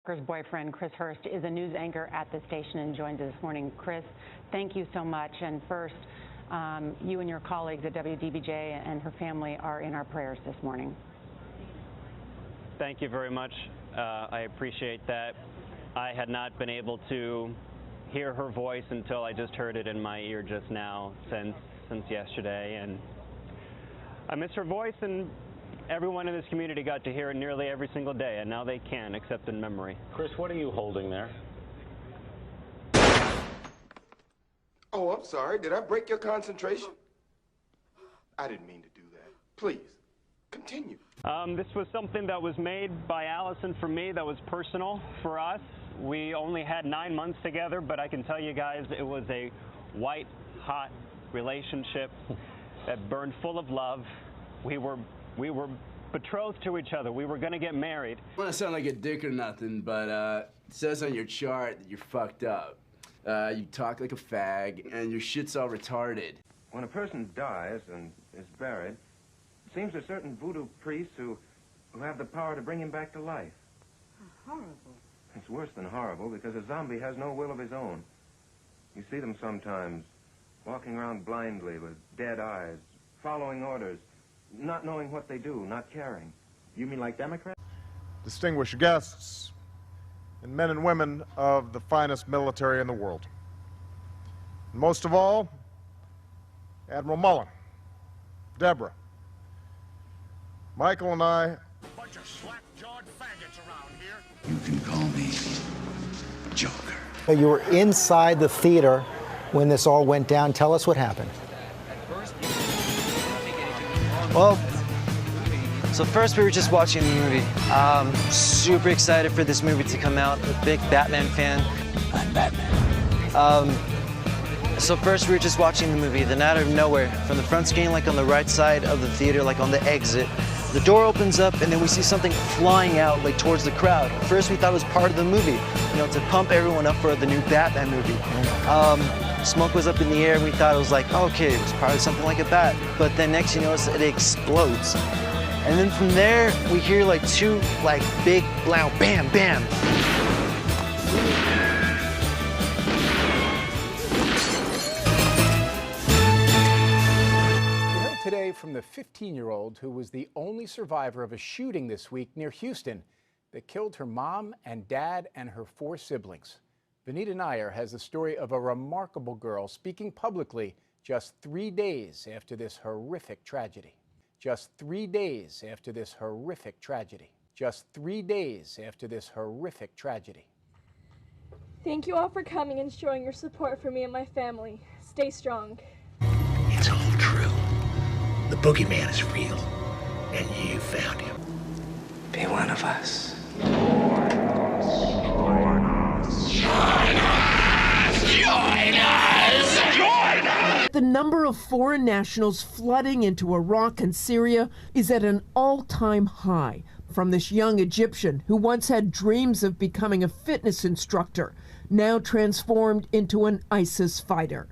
Walker's boyfriend, Chris Hurst, is a news anchor at the station and joins us this morning. Chris, thank you so much. And first, you and your colleagues at WDBJ and her family are in our prayers this morning. Thank you very much. I appreciate that. I had not been able to hear her voice until I just heard it in my ear just now since yesterday. And I miss her voice, and everyone in this community got to hear it nearly every single day, and now they can, except in memory. Chris, what are you holding there? Oh, I'm sorry. Did I break your concentration? I didn't mean to do that. Please, continue. This was something that was made by Allison for me that was personal for us. We only had 9 months together, but I can tell you guys it was a white-hot relationship that burned full of love. We were betrothed to each other. We were going to get married. I want to sound like a dick or nothing, but it says on your chart that you're fucked up. You talk like a fag, and your shit's all retarded. When a person dies and is buried, it seems there's certain voodoo priests who have the power to bring him back to life. Horrible. It's worse than horrible, because a zombie has no will of his own. You see them sometimes walking around blindly with dead eyes, following orders, not knowing what they do, not caring. You mean like Democrats? Distinguished guests, and men and women of the finest military in the world. And most of all, Admiral Mullen, Deborah, Michael and I. Bunch of slack-jawed faggots around here. You can call me Joker. You were inside the theater when this all went down. Tell us what happened. Well, so first we were just watching the movie. Super excited for this movie to come out. A big Batman fan. I'm Batman. So first we were just watching the movie, then out of nowhere, from the front screen, like on the right side of the theater, like on the exit, the door opens up and then we see something flying out like towards the crowd. At first we thought it was part of the movie, you know, to pump everyone up for the new Batman movie. Smoke was up in the air and we thought it was like, okay, it was probably something like a bat. But then next you notice it explodes. And then from there, we hear like two like big, loud bam, bam. Today from the 15-year-old who was the only survivor of a shooting this week near Houston that killed her mom and dad and her 4 siblings. Vanita Nair has the story of a remarkable girl speaking publicly just 3 days after this horrific tragedy. Just 3 days after this horrific tragedy. Just 3 days after this horrific tragedy. Thank you all for coming and showing your support for me and my family. Stay strong. It's all true. The boogeyman is real, and you found him. Be one of us. Join us! The number of foreign nationals flooding into Iraq and Syria is at an all-time high. From this young Egyptian who once had dreams of becoming a fitness instructor, now transformed into an ISIS fighter.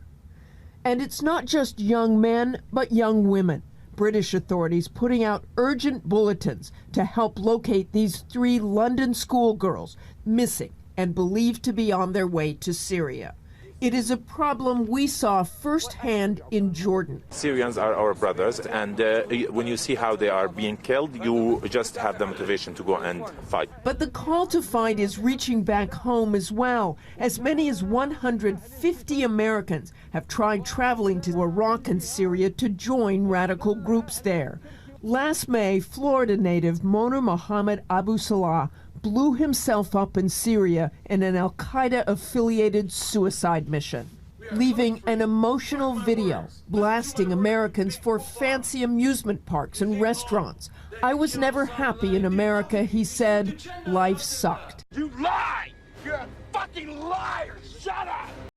And it's not just young men, but young women. British authorities putting out urgent bulletins to help locate these 3 London schoolgirls missing and believed to be on their way to Syria. It is a problem we saw firsthand in Jordan. Syrians are our brothers, and when you see how they are being killed, you just have the motivation to go and fight. But the call to fight is reaching back home as well. As many as 150 Americans have tried traveling to Iraq and Syria to join radical groups there. Last May, Florida native Mona Mohammed Abu Salah blew himself up in Syria in an al-Qaeda-affiliated suicide mission, leaving an emotional video blasting Americans for fancy amusement parks and restaurants. I was never happy in America, he said. Life sucked. You lie! You're a fucking liar! Shut up!